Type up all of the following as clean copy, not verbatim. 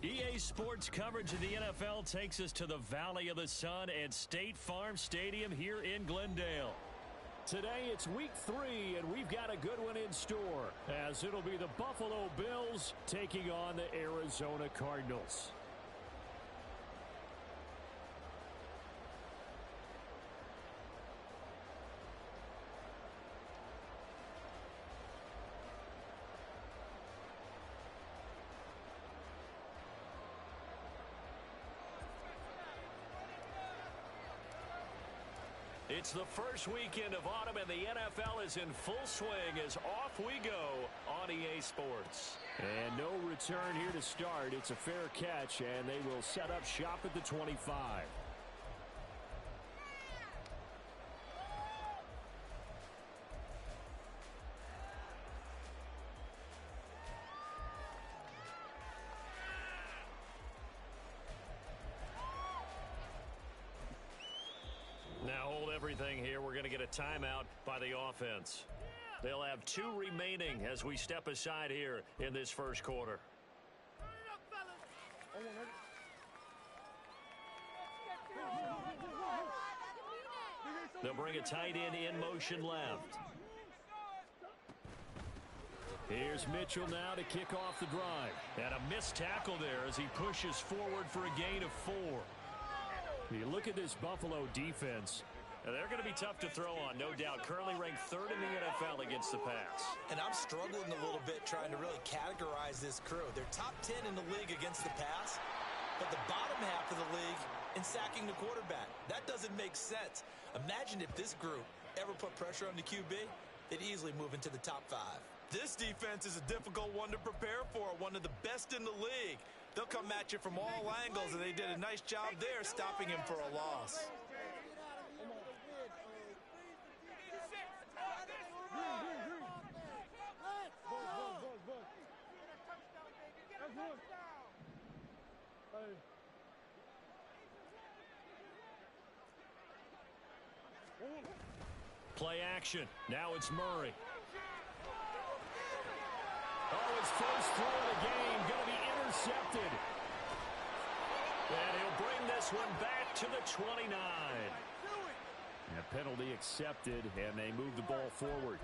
EA Sports coverage of the NFL takes us to the Valley of the Sun at State Farm Stadium here in Glendale. Today it's week 3, and we've got a good one in store, as it'll be the Buffalo Bills taking on the Arizona Cardinals. It's the first weekend of autumn, and the NFL is in full swing as off we go on EA Sports. And no return here to start. It's a fair catch, and they will set up shop at the 25. Now hold everything here. We're going to get a timeout by the offense. They'll have 2 remaining as we step aside here in this first quarter. They'll bring a tight end in motion left. Here's Mitchell now to kick off the drive. And a missed tackle there as he pushes forward for a gain of 4. You look at this Buffalo defense. They're going to be tough to throw on, no doubt. Currently ranked 3rd in the NFL against the pass. And I'm struggling a little bit trying to really categorize this crew. They're top 10 in the league against the pass, but the bottom half of the league in sacking the quarterback. That doesn't make sense. Imagine if this group ever put pressure on the QB, they'd easily move into the top 5. This defense is a difficult one to prepare for, one of the best in the league. They'll come at you from all angles, and they did a nice job there stopping him for a loss. Play action. Now it's Murray. Oh, his first throw of the game going to be intercepted. And he'll bring this one back to the 29. And a penalty accepted, and they move the ball forward.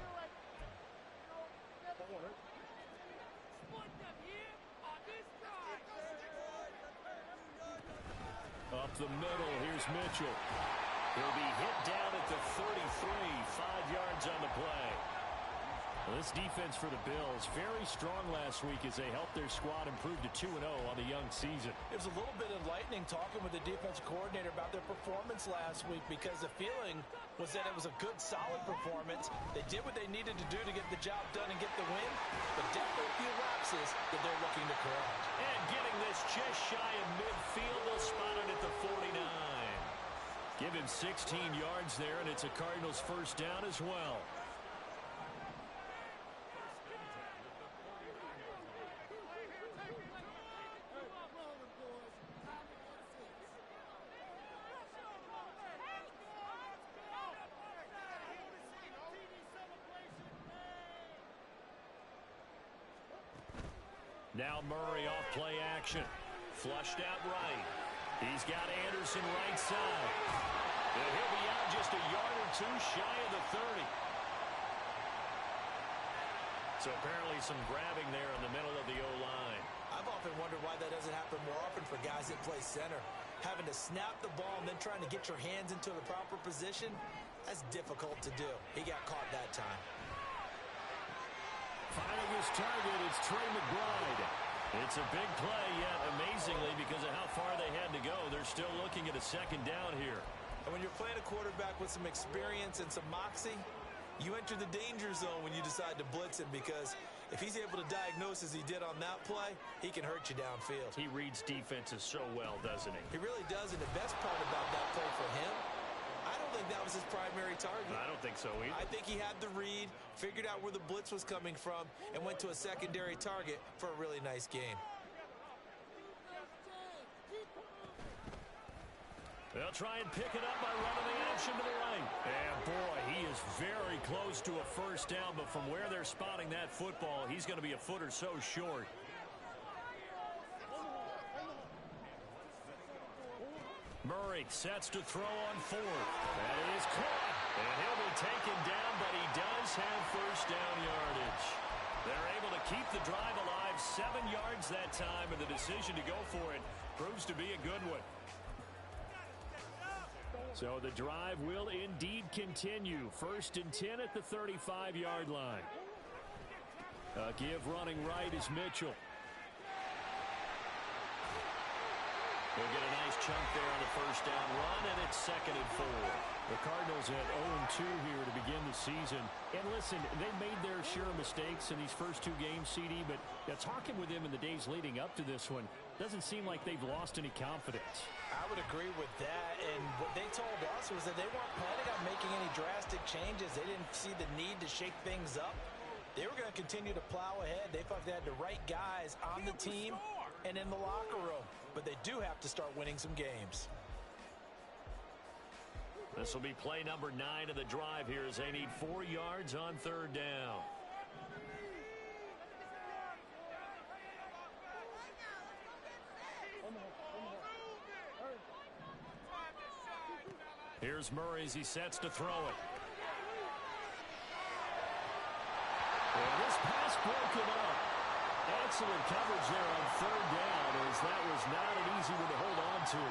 Up the middle, here's Mitchell. He'll be hit down at the 33, 5 yards on the play. Well, this defense for the Bills, very strong last week as they helped their squad improve to 2-0 on the young season. It was a little bit enlightening talking with the defensive coordinator about their performance last week, because the feeling was that it was a good, solid performance. They did what they needed to do to get the job done and get the win, but definitely a few lapses that they're looking to correct. And getting this just shy of midfield, they'll spot it at the 49. Give him 16 yards there, and it's a Cardinals first down as well. Now Murray off play action. Flushed out right. He's got Anderson right side. And he'll be out just a yard or 2 shy of the 30. So apparently some grabbing there in the middle of the O-line. I've often wondered why that doesn't happen more often for guys that play center. Having to snap the ball and then trying to get your hands into the proper position, that's difficult to do. He got caught that time. Finding his target, it's Trey McBride. It's a big play, yet amazingly, because of how far they had to go, they're still looking at a second down here. And when you're playing a quarterback with some experience and some moxie, you enter the danger zone when you decide to blitz him, because if he's able to diagnose as he did on that play, he can hurt you downfield. He reads defenses so well, doesn't he? He really does, and the best part about that play for him, I don't think that was his primary target. I don't think so either. I think he had the read, figured out where the blitz was coming from, and went to a secondary target for a really nice game. They'll try and pick it up by running the option to the right. And, boy, he is very close to a first down, but from where they're spotting that football, he's going to be a foot or so short. Murray sets to throw on fourth. That is caught. And he'll be taken down, but he does have first down yardage. They're able to keep the drive alive, 7 yards that time, and the decision to go for it proves to be a good one. So the drive will indeed continue. 1st and 10 at the 35-yard line. Give running right is Mitchell. They'll get a nice chunk there on the first down run, and it's 2nd and 4. The Cardinals at 0-2 here to begin the season. And listen, they made their share of mistakes in these first 2 games, CD, but talking with them in the days leading up to this one, doesn't seem like they've lost any confidence. I would agree with that, and what they told us was that they weren't planning on making any drastic changes. They didn't see the need to shake things up. They were going to continue to plow ahead. They thought they had the right guys on the team and in the locker room. But they do have to start winning some games. This will be play number 9 of the drive here as they need 4 yards on 3rd down. Here's Murray as he sets to throw it. And this pass broken up. Excellent coverage there on 3rd down, as that was not an easy one to hold on to.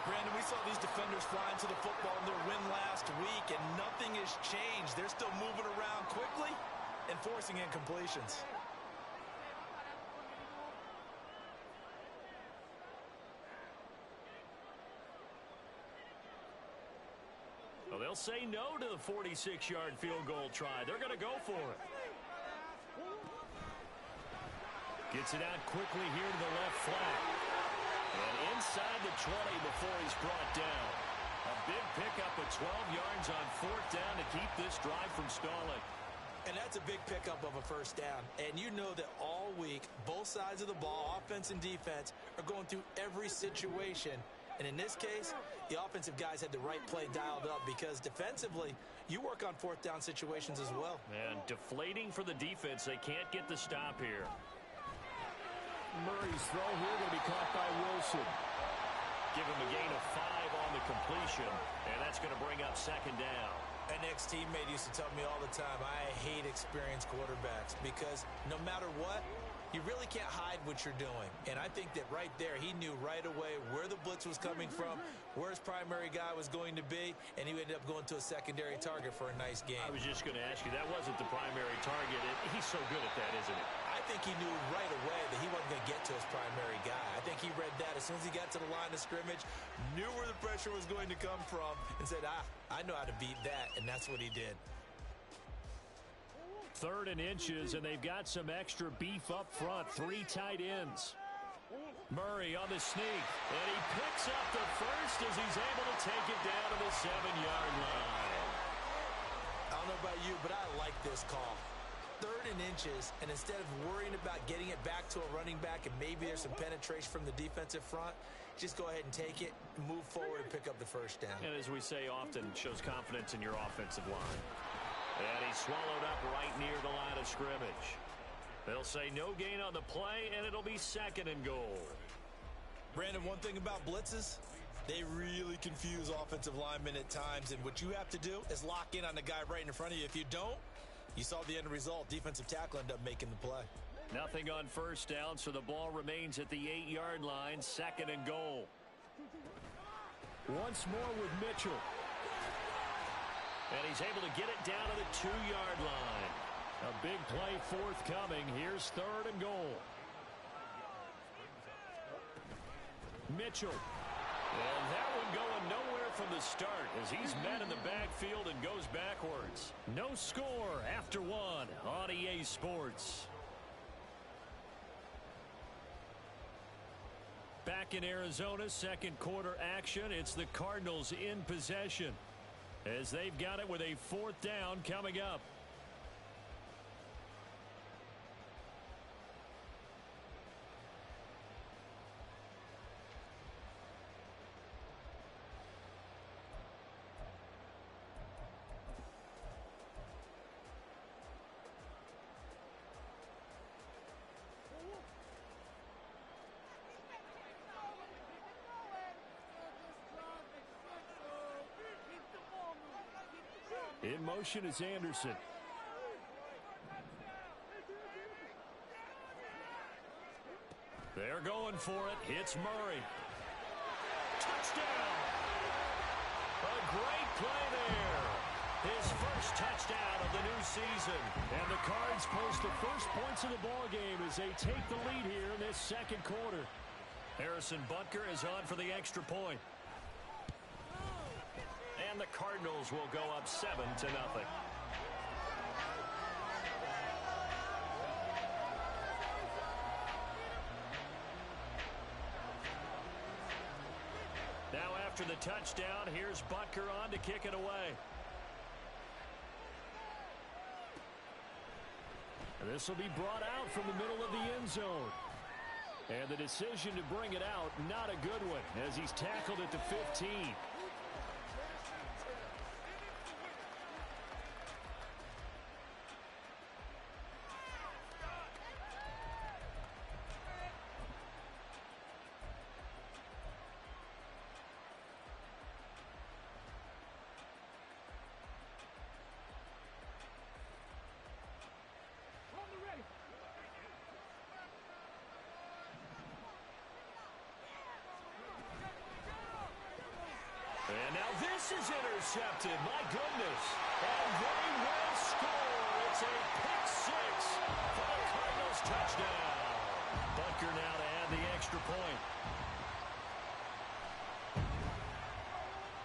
Brandon, we saw these defenders flying to the football in their win last week, and nothing has changed. They're still moving around quickly and forcing incompletions. Well, they'll say no to the 46-yard field goal try. They're going to go for it. Gets it out quickly here to the left flat. And inside the 20 before he's brought down. A big pickup of 12 yards on 4th down to keep this drive from stalling. And that's a big pickup of a first down. And you know that all week, both sides of the ball, offense and defense, are going through every situation. And in this case, the offensive guys had the right play dialed up, because defensively, you work on 4th down situations as well. And deflating for the defense. They can't get the stop here. Murray's throw here going to be caught by Wilson. Give him a gain of 5 on the completion, and that's going to bring up 2nd down. An ex-teammate used to tell me all the time, I hate experienced quarterbacks, because no matter what, you really can't hide what you're doing. And I think that right there, he knew right away where the blitz was coming from, where his primary guy was going to be, and he ended up going to a secondary target for a nice game. I was just going to ask you, that wasn't the primary target. He's so good at that, isn't he? I think he knew right away that he wasn't going to get to his primary guy. I think he read that as soon as he got to the line of scrimmage, knew where the pressure was going to come from, and said, I know how to beat that, and that's what he did. 3rd and inches, and they've got some extra beef up front. 3 tight ends. Murray on the sneak, and he picks up the first as he's able to take it down to the 7-yard line. I don't know about you, but I like this call. 3rd and inches, and instead of worrying about getting it back to a running back and maybe there's some penetration from the defensive front, just go ahead and take it, move forward, and pick up the first down. And as we say often, shows confidence in your offensive line. And he's swallowed up right near the line of scrimmage. They'll say no gain on the play, and it'll be 2nd and goal. Brandon, one thing about blitzes, they really confuse offensive linemen at times, and what you have to do is lock in on the guy right in front of you. If you don't, you saw the end result. Defensive tackle ended up making the play. Nothing on first down, so the ball remains at the 8-yard line, 2nd and goal. Once more with Mitchell. And he's able to get it down to the 2-yard line. A big play forthcoming. Here's 3rd and goal. Mitchell. And that one going nowhere from the start as he's met in the backfield and goes backwards. No score after 1 on EA Sports. Back in Arizona, 2nd quarter action. It's the Cardinals in possession as they've got it with a 4th down coming up. In motion is Anderson. They're going for it. Hits Murray. Touchdown! A great play there. His first touchdown of the new season. And the Cards post the first points of the ball game as they take the lead here in this second quarter. Harrison Butker is on for the extra point. And the Cardinals will go up 7-0. Now after the touchdown, here's Butker on to kick it away. And this will be brought out from the middle of the end zone. And the decision to bring it out, not a good one, as he's tackled at the 15. And now this is intercepted. My goodness. And they will score. It's a pick six for the Cardinals touchdown. Butker now to add the extra point.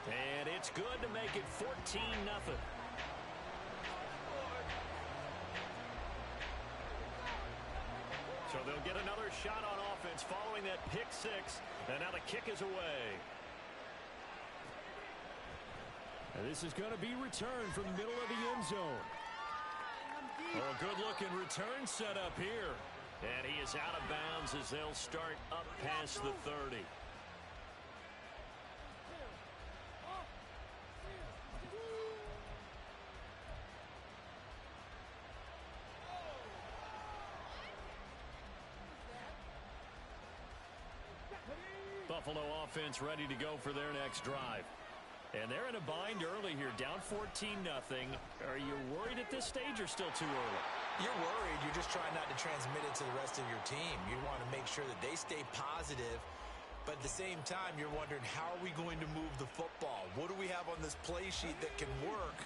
And it's good to make it 14-0. So they'll get another shot on offense following that pick six. And now the kick is away. And this is going to be returned from the middle of the end zone. Oh, good-looking return set up here. And he is out of bounds as they'll start up past the 30. Buffalo offense ready to go for their next drive. And they're in a bind early here, down 14-0. Are you worried at this stage or still too early? You're worried. You're just trying not to transmit it to the rest of your team. You want to make sure that they stay positive. But at the same time, you're wondering, how are we going to move the football? What do we have on this play sheet that can work?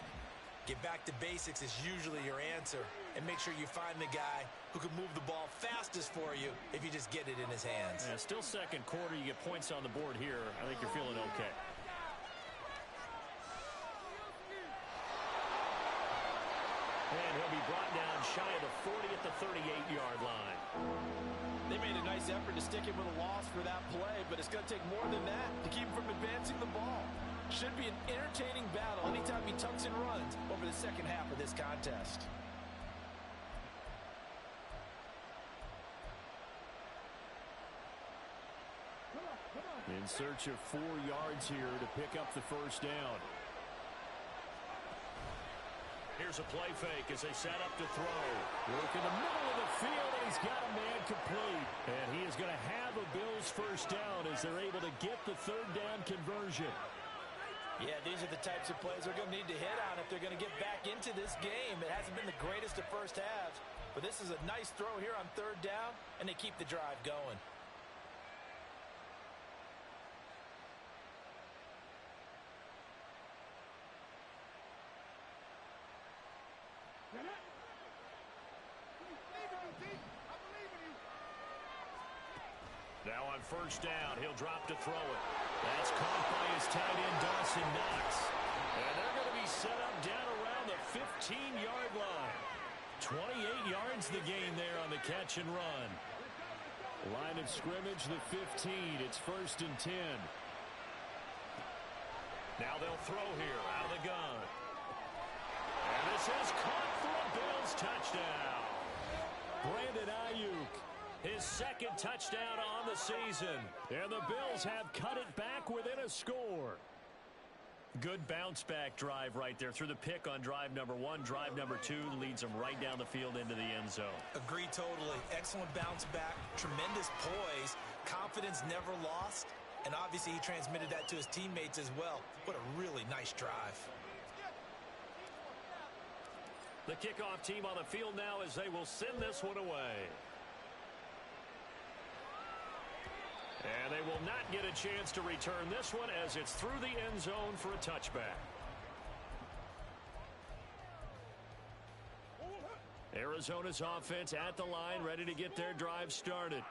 Get back to basics is usually your answer. And make sure you find the guy who can move the ball fastest for you if you just get it in his hands. Yeah, still second quarter. You get points on the board here. I think you're feeling okay. And he'll be brought down shy of the 40 at the 38-yard line. They made a nice effort to stick him with a loss for that play, but it's going to take more than that to keep him from advancing the ball. Should be an entertaining battle anytime he tucks and runs over the second half of this contest. In search of 4 yards here to pick up the first down. Here's a play fake as they set up to throw. Work in the middle of the field, and he's got a man complete. And he is going to have a Bills first down as they're able to get the third down conversion. Yeah, these are the types of plays they're going to need to hit on if they're going to get back into this game. It hasn't been the greatest of first halves, but this is a nice throw here on third down, and they keep the drive going. Now on first down, he'll drop to throw it. That's caught by his tight end, Dawson Knox. And they're going to be set up down around the 15-yard line. 28 yards the gain there on the catch and run. Line of scrimmage, the 15. It's 1st and 10. Now they'll throw here out of the gun. And this is caught for a Bills touchdown. Brandon Ayuk. His second touchdown on the season. And the Bills have cut it back within a score. Good bounce-back drive right there through the pick on drive number 1. Drive number 2 leads them right down the field into the end zone. Agree totally. Excellent bounce back. Tremendous poise. Confidence never lost. And obviously he transmitted that to his teammates as well. What a really nice drive. The kickoff team on the field now as they will send this one away. And they will not get a chance to return this one as it's through the end zone for a touchback. Arizona's offense at the line, ready to get their drive started.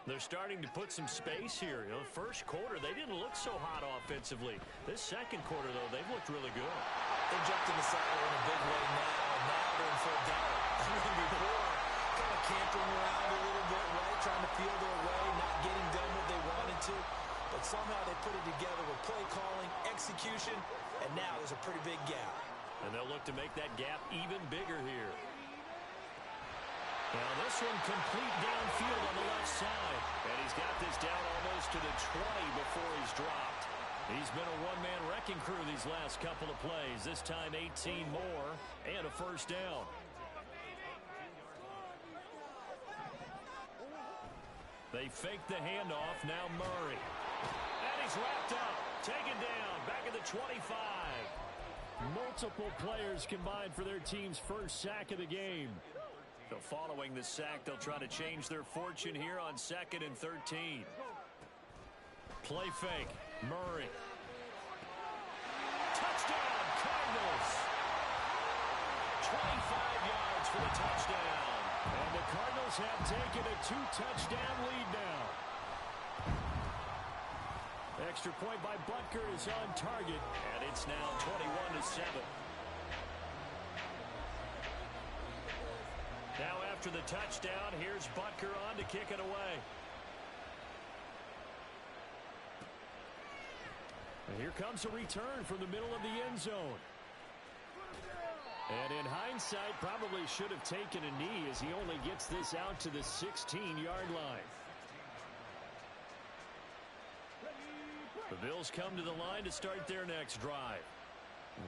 They're starting to put some space here. You know, first quarter, they didn't look so hot offensively. This second quarter, though, they've looked really good. They jumped in the saddle in a big way now, and now they're in full down. I mean, before, kind of cantering around a little bit, right, trying to feel their way, not getting done what they wanted to. But somehow they put it together with play calling, execution, and now there's a pretty big gap. And they'll look to make that gap even bigger here. Now this one complete downfield on the left side. And he's got this down almost to the 20 before he's dropped. He's been a one-man wrecking crew these last couple of plays. This time 18 more and a first down. They fake the handoff. Now Murray. And he's wrapped up. Taken down. Back at the 25. Multiple players combined for their team's first sack of the game. So following the sack, they'll try to change their fortune here on 2nd and 13. Play fake. Murray. Touchdown, Cardinals. 25 yards for the touchdown. And the Cardinals have taken a 2-touchdown lead now. Extra point by Butker is on target, and it's now 21-7. Now after the touchdown, here's Butker on to kick it away. And here comes a return from the middle of the end zone. And in hindsight, probably should have taken a knee as he only gets this out to the 16-yard line. The Bills come to the line to start their next drive.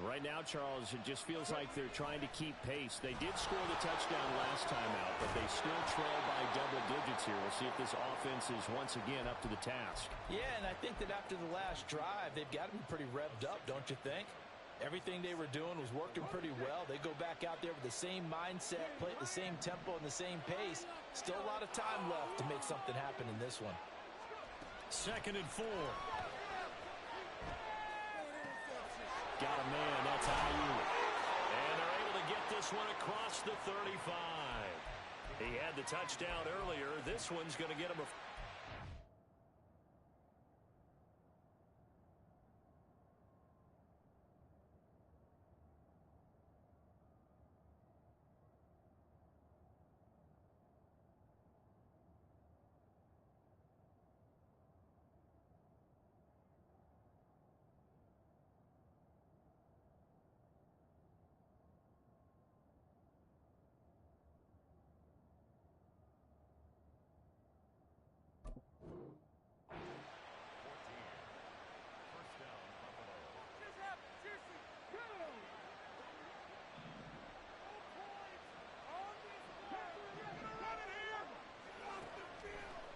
Right now, Charles, it just feels like they're trying to keep pace. They did score the touchdown last time out, but they still trail by double digits here. We'll see if this offense is once again up to the task. Yeah, and I think that after the last drive, they've got to be pretty revved up, don't you think? Everything they were doing was working pretty well. They go back out there with the same mindset, play at the same tempo and the same pace. Still a lot of time left to make something happen in this one. 2nd and 4. Got a man, that's Ayuk. And they're able to get this one across the 35. He had the touchdown earlier. This one's going to get him a...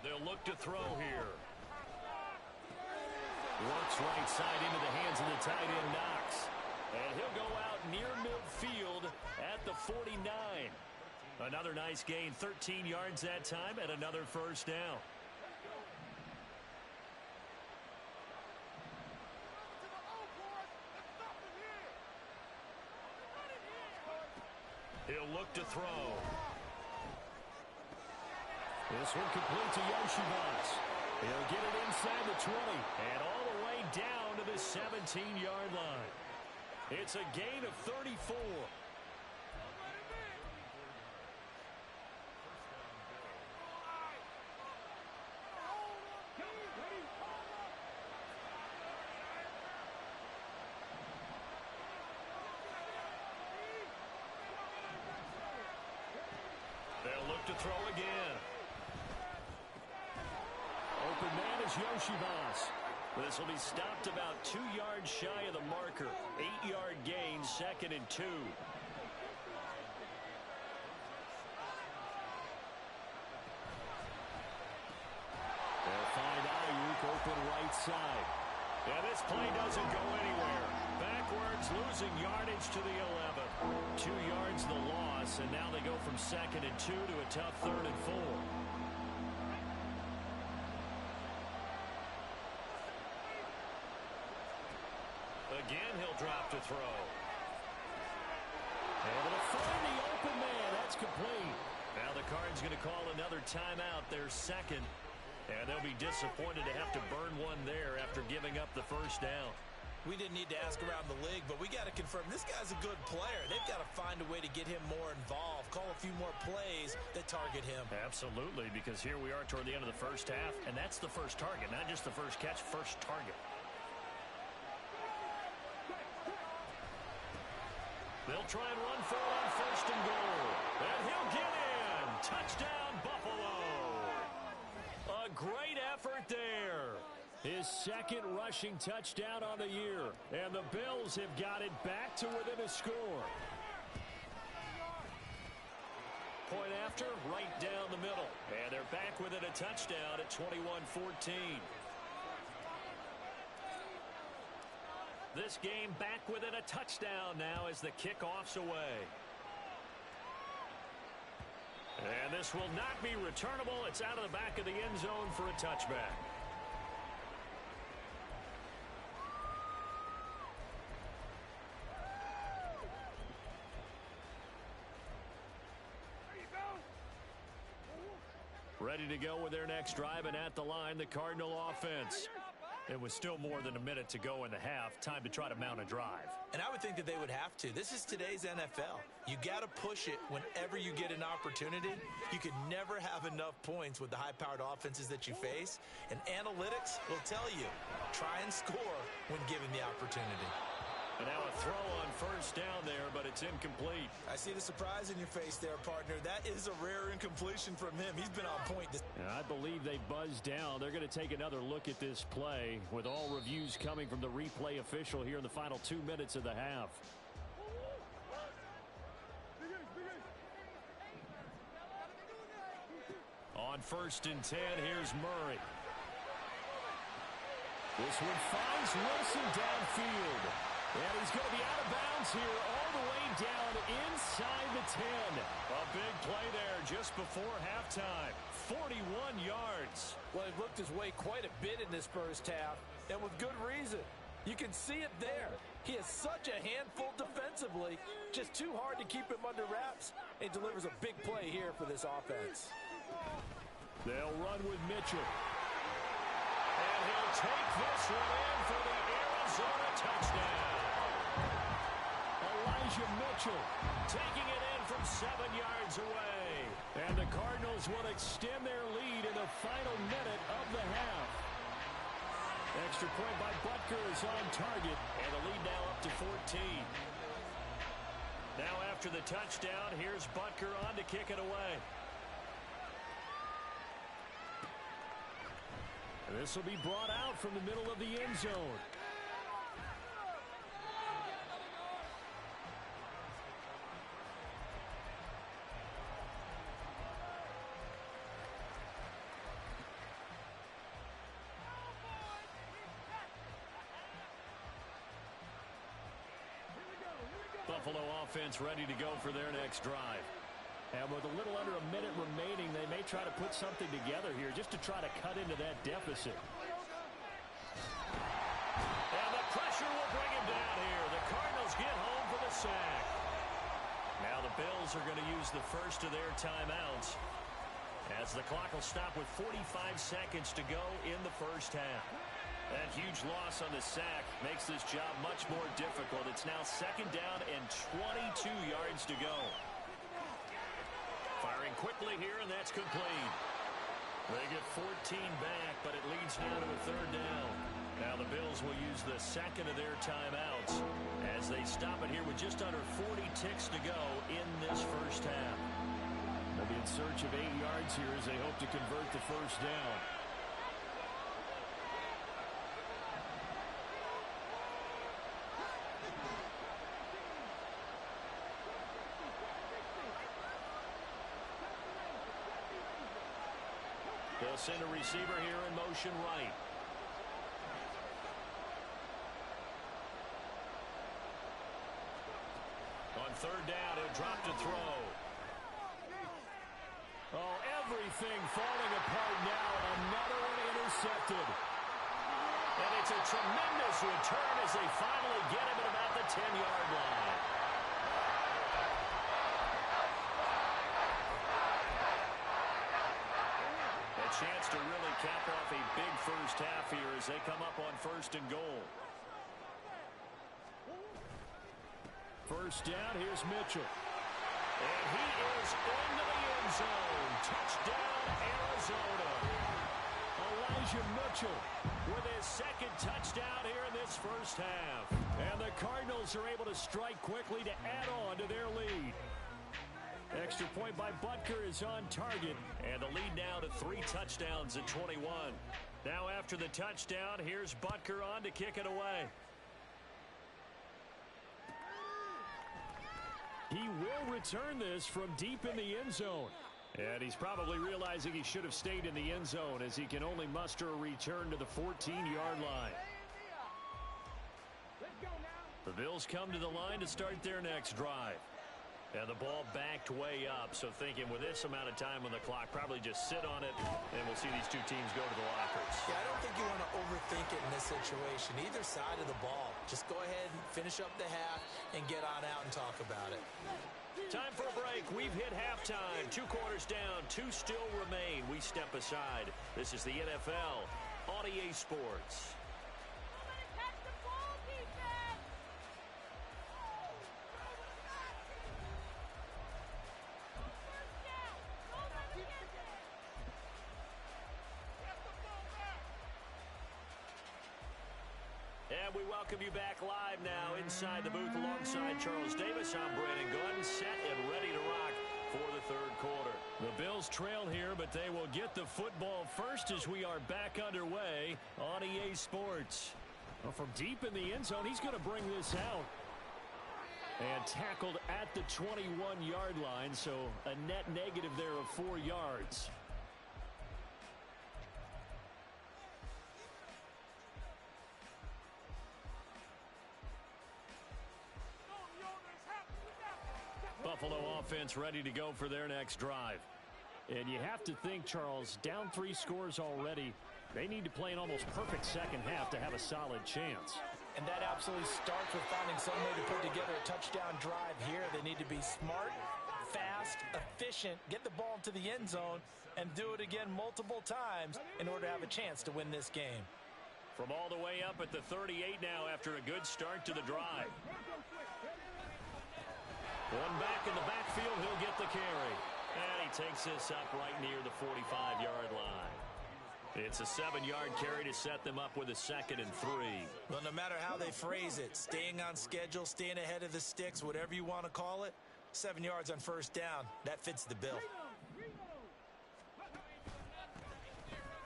They'll look to throw here. Works right side into the hands of the tight end, Knox. And he'll go out near midfield at the 49. Another nice gain, 13 yards that time, and another first down. He'll look to throw. This one complete to Yoshibas. He'll get it inside the 20 and all the way down to the 17-yard line. It's a gain of 34. They'll look to throw again. Open man is Yoshibas. This will be stopped about 2 yards shy of the marker. 8-yard gain, 2nd and 2. They'll find Ayuk open right side. And this play doesn't go anywhere. Backwards It's losing yardage to the 11. 2 yards the loss, and now they go from 2nd and 2 to a tough 3rd and 4. Again, he'll drop to throw. Able to find the open man. That's complete. Now the Cards going to call another timeout, their 2nd. And they'll be disappointed to have to burn one there after giving up the first down. We didn't need to ask around the league, but we got to confirm this guy's a good player. They've got to find a way to get him more involved, call a few more plays that target him. Absolutely, because here we are toward the end of the first half, and that's the first target, not just the first catch, first target. They'll try and run for it on 1st and goal. And he'll get in. Touchdown, Buffalo. A great effort there. His 2nd rushing touchdown on the year. And the Bills have got it back to within a score. Point after, right down the middle. And they're back within a touchdown at 21-14. This game back within a touchdown now as the kickoff's away. And this will not be returnable. It's out of the back of the end zone for a touchback. Ready to go with their next drive, and at the line, the Cardinal offense. It was still more than a minute to go in the half. Time to try to mount a drive. And I would think that they would have to. This is today's NFL. You got to push it whenever you get an opportunity. You can never have enough points with the high-powered offenses that you face. And analytics will tell you, try and score when given the opportunity. And now a throw on 1st down there, but it's incomplete. I see the surprise in your face there, partner. That is a rare incompletion from him. He's been on point. And I believe they buzzed down. They're going to take another look at this play, with all reviews coming from the replay official here in the final 2 minutes of the half. On 1st and 10, here's Murray. This one finds Wilson downfield. And he's going to be out of bounds here all the way down inside the 10. A big play there just before halftime. 41 yards. Well, he looked his way quite a bit in this first half, and with good reason. You can see it there. He is such a handful defensively, just too hard to keep him under wraps, and delivers a big play here for this offense. They'll run with Mitchell. And he'll take this one in for the Arizona touchdown. Elijah Mitchell taking it in from 7 yards away. And the Cardinals will extend their lead in the final minute of the half. Extra point by Butker is on target, and the lead now up to 14. Now after the touchdown, here's Butker on to kick it away. And this will be brought out from the middle of the end zone. Buffalo offense ready to go for their next drive. And with a little under a minute remaining, they may try to put something together here just to try to cut into that deficit. And the pressure will bring him down here. The Cardinals get home for the sack. Now the Bills are going to use the first of their timeouts, as the clock will stop with 45 seconds to go in the first half. That huge loss on the sack makes this job much more difficult. It's now 2nd down and 22 yards to go. Firing quickly here, and that's complete. They get 14 back, but it leads now to a 3rd down. Now the Bills will use the 2nd of their timeouts as they stop it here with just under 40 ticks to go in this first half. They'll be in search of 8 yards here as they hope to convert the first down. They'll send a receiver here in motion right. third down. He'll drop to throw. Oh, everything falling apart now. Another one intercepted. And it's a tremendous return as they finally get him at about the 10-yard line. A chance to really cap off a big first half here as they come up on first and goal. First down, here's Mitchell. And he is into the end zone. Touchdown, Arizona. Elijah Mitchell with his second touchdown here in this first half. And the Cardinals are able to strike quickly to add on to their lead. Extra point by Butker is on target. And the lead now to 3 touchdowns at 21. Now after the touchdown, here's Butker on to kick it away. He will return this from deep in the end zone. And he's probably realizing he should have stayed in the end zone as he can only muster a return to the 14-yard line. The Bills come to the line to start their next drive. And the ball backed way up, so thinking with this amount of time on the clock, probably just sit on it, and we'll see these two teams go to the lockers. Yeah, I don't think you want to overthink it in this situation. Either side of the ball. Just go ahead and finish up the half and get on out and talk about it. Time for a break. We've hit halftime. 2 quarters down, 2 still remain. We step aside. This is the NFL on EA Sports. And we welcome you back live now inside the booth alongside Charles Davis. I'm Brandon Gordon, set and ready to rock for the third quarter. The Bills trail here, but they will get the football first as we are back underway on EA Sports. Well, from deep in the end zone, he's going to bring this out. And tackled at the 21-yard line, so a net negative there of 4 yards. Buffalo offense ready to go for their next drive. And you have to think, Charles, down 3 scores already. They need to play an almost perfect second half to have a solid chance. And that absolutely starts with finding some way to put together a touchdown drive here. They need to be smart, fast, efficient, get the ball into the end zone, and do it again multiple times in order to have a chance to win this game. From all the way up at the 38 now after a good start to the drive. One back in the backfield, he'll get the carry. And he takes this up right near the 45-yard line. It's a 7-yard carry to set them up with a 2nd and 3. Well, no matter how they phrase it, staying on schedule, staying ahead of the sticks, whatever you want to call it, 7 yards on first down, that fits the bill.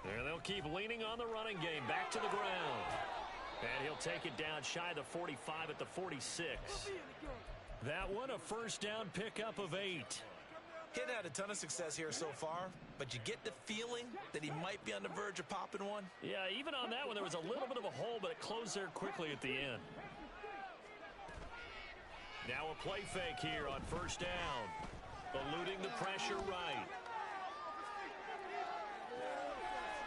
And they'll keep leaning on the running game, back to the ground. And he'll take it down shy of the 45 at the 46. That one, a first down pickup of 8. He hadn't had a ton of success here so far, but you get the feeling that he might be on the verge of popping one. Yeah, even on that one, there was a little bit of a hole, but it closed there quickly at the end. Now a play fake here on first down. Eluding the pressure right.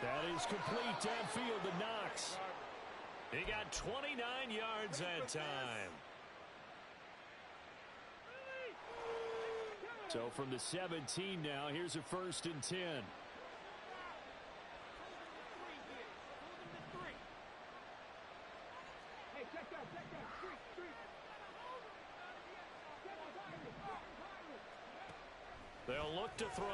That is complete downfield to Knox. He got 29 yards that time. So from the 17 now, here's a 1st and 10. They'll look to throw.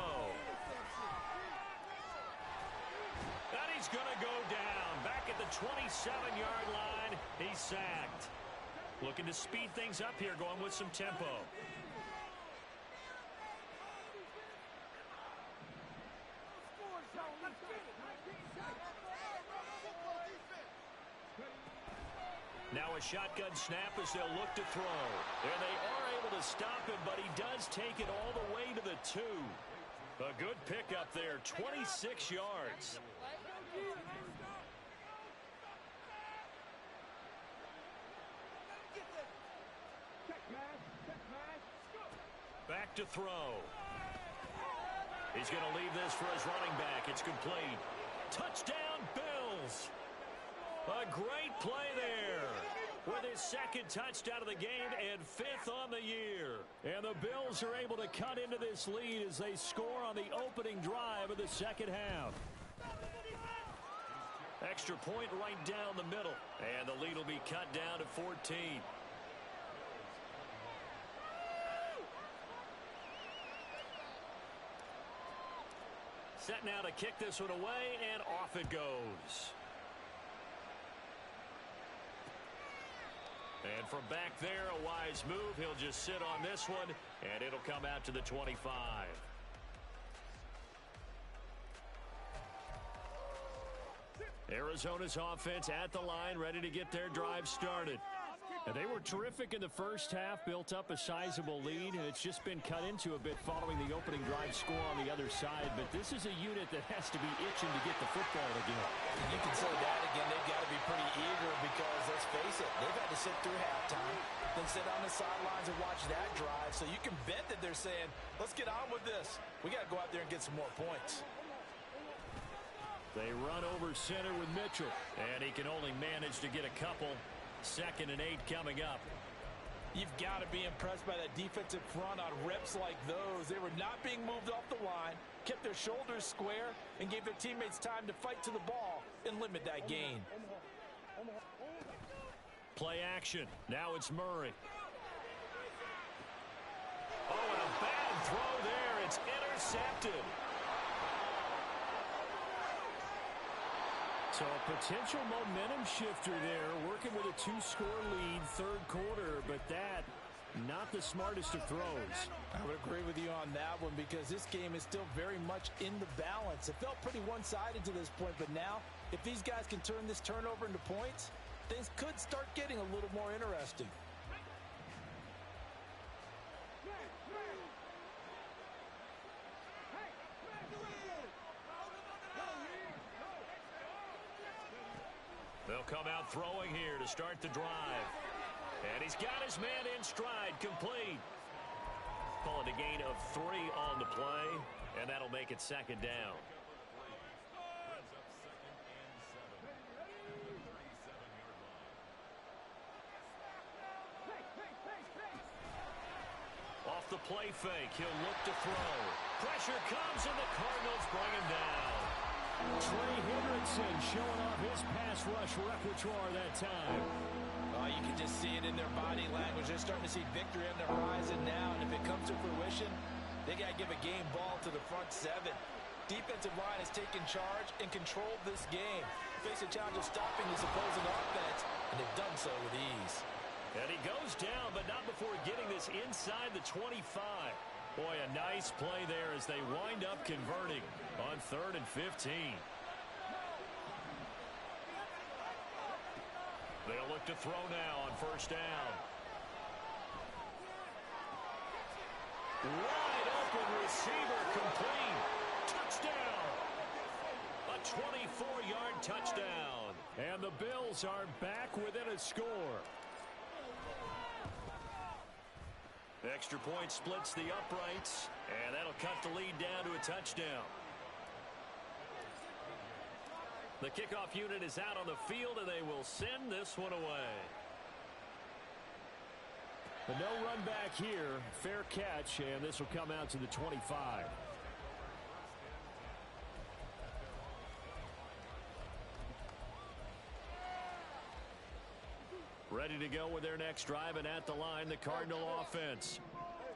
And he's going to go down. Back at the 27-yard line, he's sacked. Looking to speed things up here, going with some tempo. Now a shotgun snap as they'll look to throw. And they are able to stop him, but he does take it all the way to the 2. A good pickup there, 26 yards. to throw. He's going to leave this for his running back. It's complete. Touchdown, Bills. A great play there with his second touchdown of the game and 5th on the year. And the Bills are able to cut into this lead as they score on the opening drive of the second half. Extra point right down the middle. And the lead will be cut down to 14. Set now to kick this one away, and off it goes. And from back there, a wise move. He'll just sit on this one, and it'll come out to the 25. Arizona's offense at the line, ready to get their drive started. And they were terrific in the first half, built up a sizable lead, and it's just been cut into a bit following the opening drive score on the other side. But this is a unit that has to be itching to get the football again. And you can say that again. They've got to be pretty eager because, let's face it, they've had to sit through halftime, then sit on the sidelines and watch that drive. So you can bet that they're saying, let's get on with this. We got to go out there and get some more points. They run over center with Mitchell, and he can only manage to get a couple. 2nd and 8 coming up. You've got to be impressed by that defensive front on reps like those. They were not being moved off the line, kept their shoulders square, and gave their teammates time to fight to the ball and limit that gain. Play action. Now it's Murray. Oh, and a bad throw there. It's intercepted. So a potential momentum shifter there, working with a 2-score lead, 3rd quarter, but that, not the smartest of throws. I would agree with you on that one because this game is still very much in the balance. It felt pretty one-sided to this point, but now, if these guys can turn this turnover into points, things could start getting a little more interesting. They'll come out throwing here to start the drive. And he's got his man in stride, complete. Call it a gain of 3 on the play, and that'll make it 2nd down. Off the play fake, he'll look to throw. Pressure comes, and the Cardinals bring him down. Trey Hendrickson showing off his pass rush repertoire that time. Oh, you can just see it in their body language. They're starting to see victory on the horizon now, and if it comes to fruition, they got to give a game ball to the front 7. Defensive line has taken charge and controlled this game. Face a challenge of stopping this opposing offense, and they've done so with ease. And he goes down, but not before getting this inside the 25. Boy, a nice play there as they wind up converting on 3rd and 15. They'll look to throw now on 1st down. Wide open receiver, complete. Touchdown. A 24-yard touchdown. And the Bills are back within a score. Extra point splits the uprights, and that'll cut the lead down to a touchdown. The kickoff unit is out on the field, and they will send this one away. But no run back here. Fair catch, and this will come out to the 25. Ready to go with their next drive, and at the line, the Cardinal offense.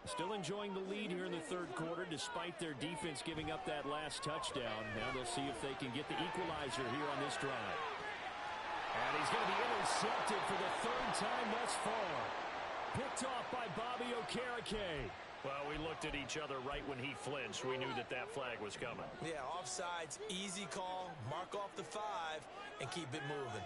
Still enjoying the lead here in the 3rd quarter, despite their defense giving up that last touchdown. Now they'll see if they can get the equalizer here on this drive. And he's going to be intercepted for the 3rd time thus far. Picked off by Bobby Okereke. Well, we looked at each other right when he flinched. We knew that that flag was coming. Yeah, offsides, easy call, mark off the 5, and keep it moving.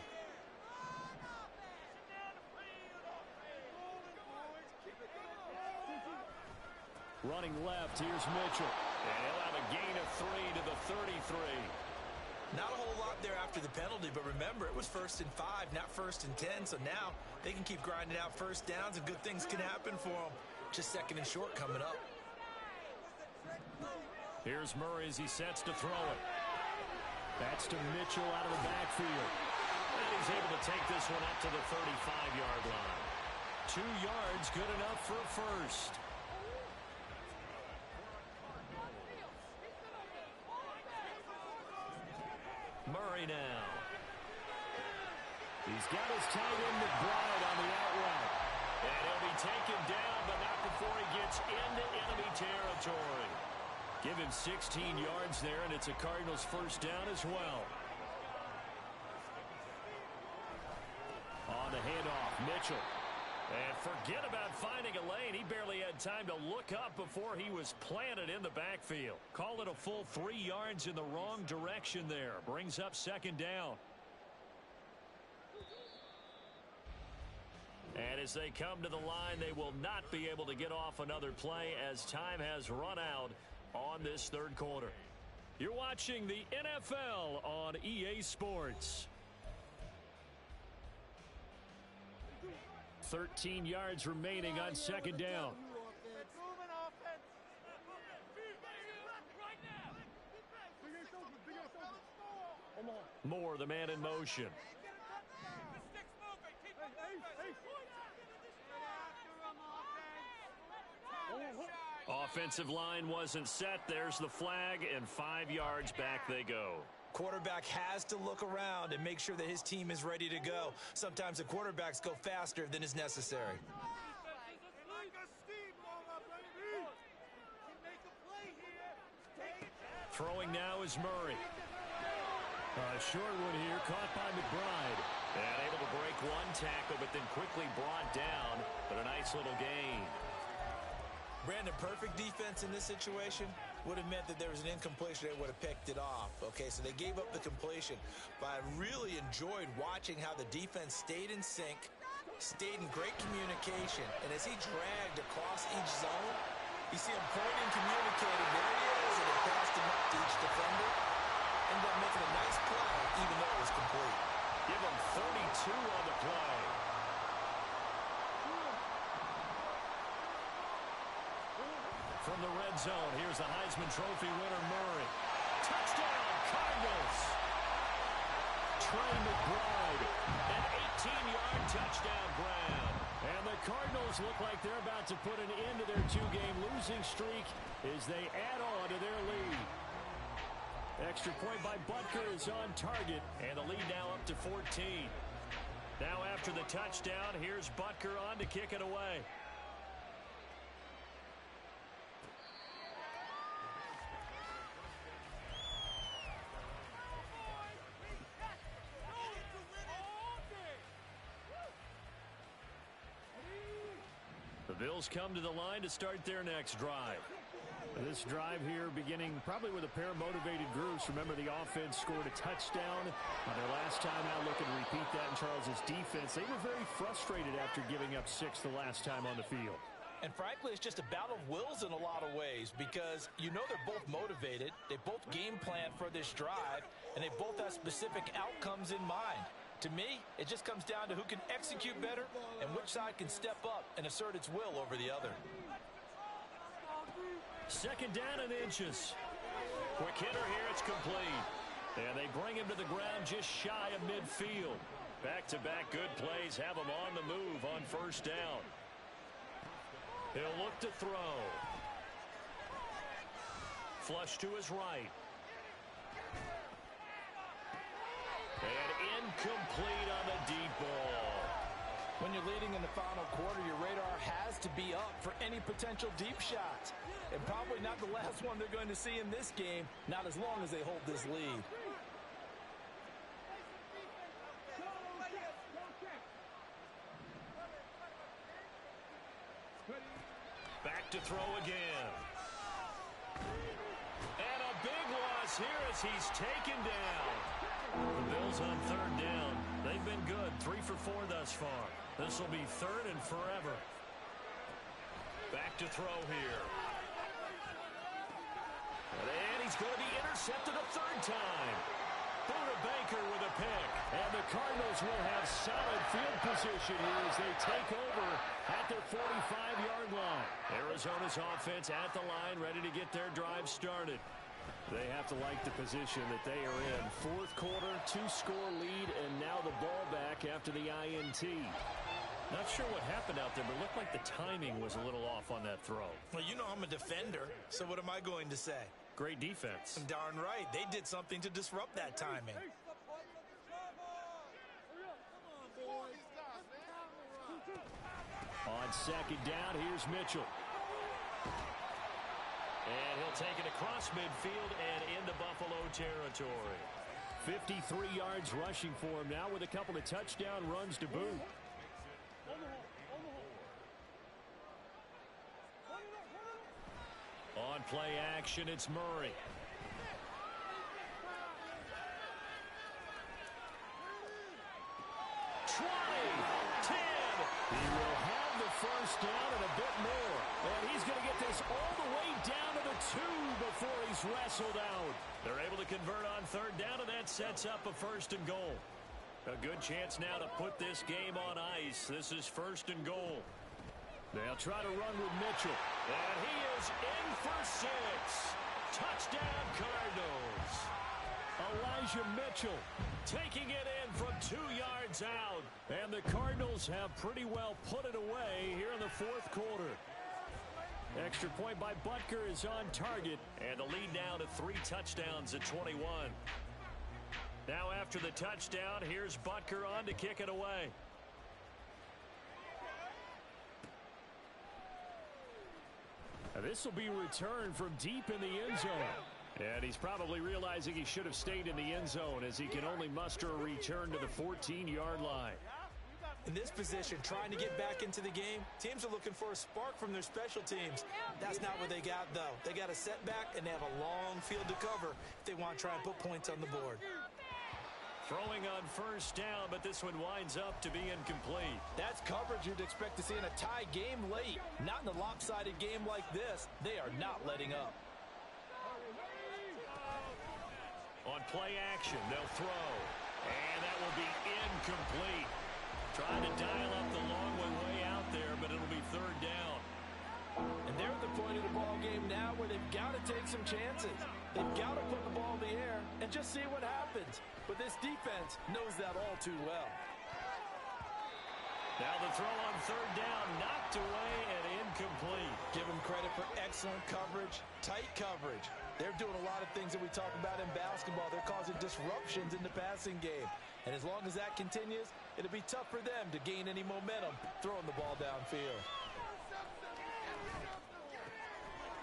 Running left, here's Mitchell. And he'll have a gain of 3 to the 33. Not a whole lot there after the penalty, but remember, it was 1st and 5, not 1st and 10, so now they can keep grinding out 1st downs, and good things can happen for them. Just 2nd and short coming up. Here's Murray as he sets to throw it. That's to Mitchell out of the backfield. And he's able to take this one up to the 35-yard line. 2 yards, good enough for a first. Murray now. He's got his tight end McBride on the out route. And he'll be taken down, but not before he gets into enemy territory. Give him 16 yards there, and it's a Cardinals first down as well. On the handoff, Mitchell. And forget about finding a lane. He barely had time to look up before he was planted in the backfield. Call it a full 3 yards in the wrong direction there. Brings up second down. And as they come to the line, they will not be able to get off another play as time has run out on this third quarter. You're watching the NFL on EA Sports. 13 yards remaining on second down. Moore, the man in motion. Offensive line wasn't set. There's the flag, and 5 yards back they go. Quarterback has to look around and make sure that his team is ready to go. Sometimes the quarterbacks go faster than is necessary. Throwing now is Murray. A short one here, caught by McBride. And able to break one tackle, but then quickly brought down. But a nice little gain. Brandon, perfect defense in this situation would have meant that there was an incompletion. They would have picked it off. Okay, so they gave up the completion. But I really enjoyed watching how the defense stayed in sync, stayed in great communication. And as he dragged across each zone, you see him pointing, communicating. There he is, and he passed him up to each defender. Ended up making a nice play, even though it was complete. Give him 32 on the play. From the red zone, here's the Heisman Trophy winner, Murray. Touchdown, Cardinals! Trey McBride, an 18-yard touchdown grab. And the Cardinals look like they're about to put an end to their 2-game losing streak as they add on to their lead. Extra point by Butker is on target, and the lead now up to 14. Now after the touchdown, here's Butker on to kick it away. The Bills come to the line to start their next drive. This drive here beginning probably with a pair of motivated groups. Remember, the offense scored a touchdown on their last time out. Looking to repeat that in Charles's defense. They were very frustrated after giving up 6 the last time on the field. And frankly, it's just a battle of wills in a lot of ways because you know they're both motivated. They both game plan for this drive, and they both have specific outcomes in mind. To me, it just comes down to who can execute better and which side can step up and assert its will over the other. Second down and inches. Quick hitter here, it's complete. And they bring him to the ground just shy of midfield. Back-to-back good plays have him on the move on first down. He'll look to throw. Flush to his right. And incomplete on the deep ball. When you're leading in the final quarter, your radar has to be up for any potential deep shots. And probably not the last one they're going to see in this game, not as long as they hold this lead. Back to throw again. And a big loss here as he's taken down. The Bills on third down. They've been good, 3 for 4 thus far. This will be third and forever. Back to throw here. And he's going to be intercepted a third time. Buda Baker with a pick. And the Cardinals will have solid field position here as they take over at their 45-yard line. Arizona's offense at the line, ready to get their drive started. They have to like the position that they are in. Fourth quarter, 2-score lead, and now the ball back after the INT. Not sure what happened out there, but it looked like the timing was a little off on that throw. Well, you know I'm a defender, so what am I going to say? Great defense. Darn right. They did something to disrupt that timing. On second down, here's Mitchell. And he'll take it across midfield and into Buffalo territory. 53 yards rushing for him now with a couple of touchdown runs to boot. On play action, it's Murray. He will have the first down and a bit more. And he's going to get this all the way down to the 2 before he's wrestled out. They're able to convert on third down, and that sets up a first and goal. A good chance now to put this game on ice. This is first and goal. They'll try to run with Mitchell. And he is in for 6. Touchdown, Cardinals. Elijah Mitchell taking it in from 2 yards out. And the Cardinals have pretty well put it away here in the fourth quarter. Extra point by Butker is on target. And the lead now to 3 touchdowns at 21. Now after the touchdown, here's Butker on to kick it away. This will be returned from deep in the end zone. And he's probably realizing he should have stayed in the end zone as he can only muster a return to the 14-yard line. In this position, trying to get back into the game, teams are looking for a spark from their special teams. That's not what they got, though. They got a setback, and they have a long field to cover if they want to try and put points on the board. Throwing on first down, but this one winds up to be incomplete. That's coverage you'd expect to see in a tie game late. Not in a lopsided game like this. They are not letting up. On play action, they'll throw. And that will be incomplete. Trying to dial up the long one way out there, but it'll be third down. And they're at the point of the ball game now where they've got to take some chances. They've got to put the ball in the air and just see what happens. But this defense knows that all too well. Now the throw on third down, knocked away and incomplete. Give them credit for excellent coverage, tight coverage. They're doing a lot of things that we talk about in basketball. They're causing disruptions in the passing game. And as long as that continues, it'll be tough for them to gain any momentum throwing the ball downfield.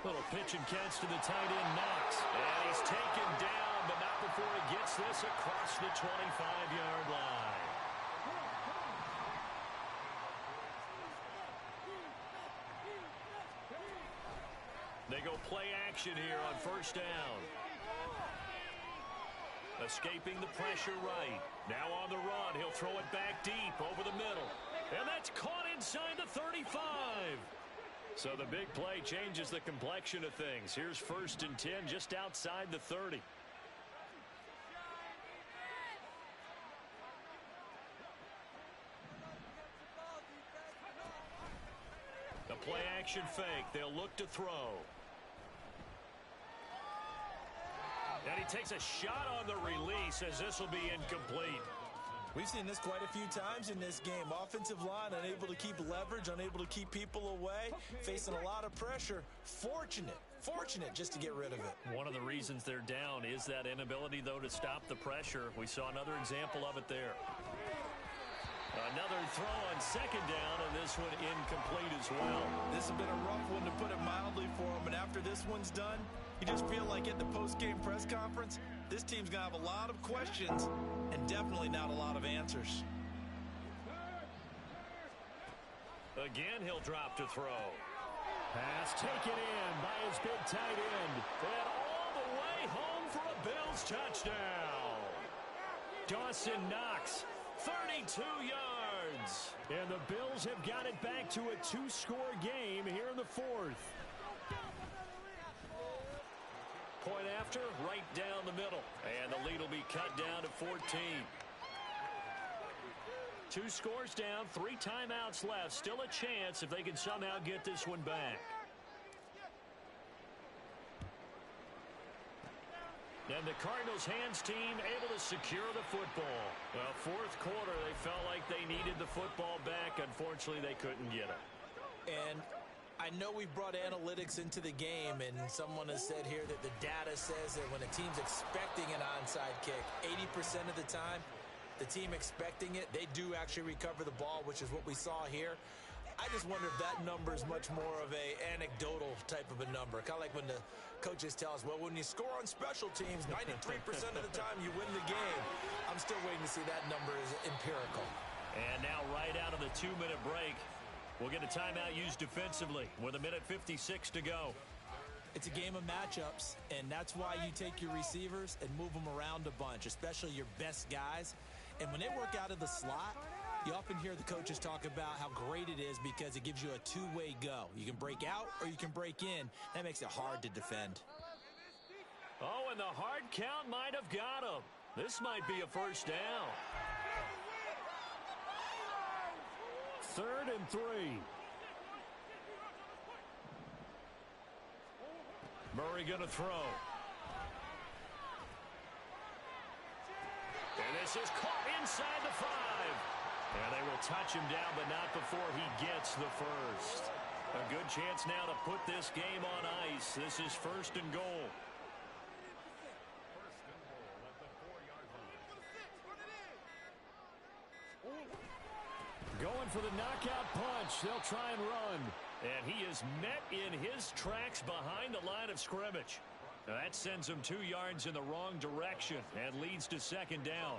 Little pitch and catch to the tight end, Knox. And he's taken down, but not before he gets this across the 25-yard line. They go play action here on first down. Escaping the pressure right. Now on the run, he'll throw it back deep over the middle. And that's caught inside the 35. So the big play changes the complexion of things. Here's first and 10 just outside the 30. The play action fake. They'll look to throw. And he takes a shot on the release as this will be incomplete. We've seen this quite a few times in this game. Offensive line unable to keep leverage, unable to keep people away, facing a lot of pressure. Fortunate just to get rid of it. One of the reasons they're down is that inability, though, to stop the pressure. We saw another example of it there. Another throw on second down, and this one incomplete as well. This has been a rough one, to put it mildly, for him. And after this one's done, you just feel like at the post-game press conference, this team's going to have a lot of questions and definitely not a lot of answers. Again, he'll drop to throw. Pass taken in by his big tight end. And all the way home for a Bills touchdown. Dawson Knox, 32 yards. And the Bills have got it back to a 2-score game here in the fourth. Point after, right down the middle. And the lead will be cut down to 14. 2 scores down, 3 timeouts left. Still a chance if they can somehow get this one back. And the Cardinals' hands team able to secure the football. Well, fourth quarter, they felt like they needed the football back. Unfortunately, they couldn't get it. And I know we brought analytics into the game, and someone has said here that the data says that when a team's expecting an onside kick, 80% of the time, the team expecting it, they do actually recover the ball, which is what we saw here. I just wonder if that number is much more of a anecdotal type of a number. Kind of like when the coaches tell us, well, when you score on special teams, 93% of the time you win the game. I'm still waiting to see that number is empirical. And now right out of the 2-minute break, we'll get a timeout used defensively with 1:56 to go. It's a game of matchups, and that's why you take your receivers and move them around a bunch, especially your best guys. And when they work out of the slot, you often hear the coaches talk about how great it is because it gives you a two-way go. You can break out or you can break in. That makes it hard to defend. Oh, and the hard count might have got him. This might be a first down. 3rd and 3. Murray going to throw. And this is caught inside the 5. And they will touch him down, but not before he gets the first. A good chance now to put this game on ice. This is 1st and goal. Going for the knockout punch. They'll try and run. And he is met in his tracks behind the line of scrimmage. Now that sends him 2 yards in the wrong direction and leads to 2nd down.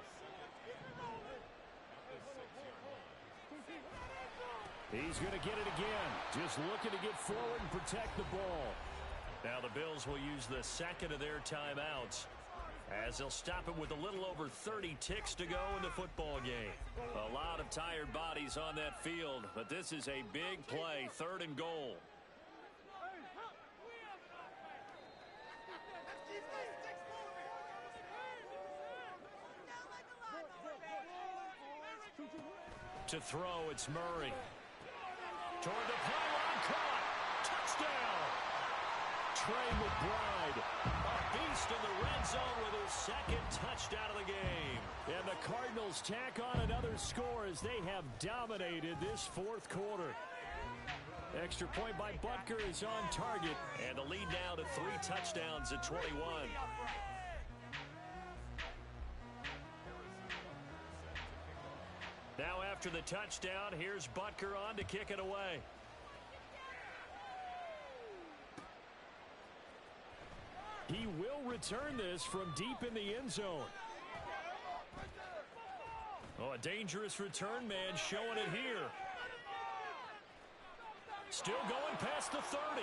He's going to get it again. Just looking to get forward and protect the ball. Now the Bills will use the 2nd of their timeouts as they'll stop it with a little over 30 ticks to go in the football game. A lot of tired bodies on that field, but this is a big play, 3rd and goal. To throw, it's Murray. Toward the pylon, caught. Touchdown. Trey McBride, a beast in the red zone with his 2nd touchdown of the game. And the Cardinals tack on another score as they have dominated this 4th quarter. Extra point by Butker is on target, and the lead now to 3 touchdowns at 21. Now after the touchdown, here's Butker on to kick it away. He will return this from deep in the end zone. Oh, a dangerous return man showing it here. Still going past the 30.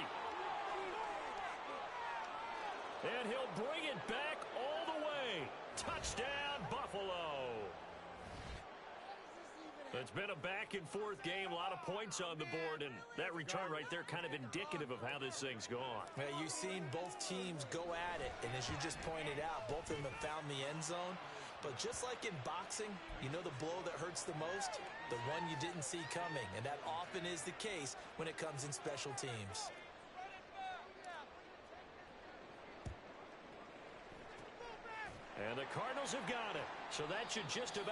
And he'll bring it back all the way. Touchdown, Buffalo. It's been a back-and-forth game, a lot of points on the board, and that return right there kind of indicative of how this thing's gone. Yeah, you've seen both teams go at it, and as you just pointed out, both of them have found the end zone. But just like in boxing, you know the blow that hurts the most? The one you didn't see coming, and that often is the case when it comes in special teams. And the Cardinals have got it, so that should just about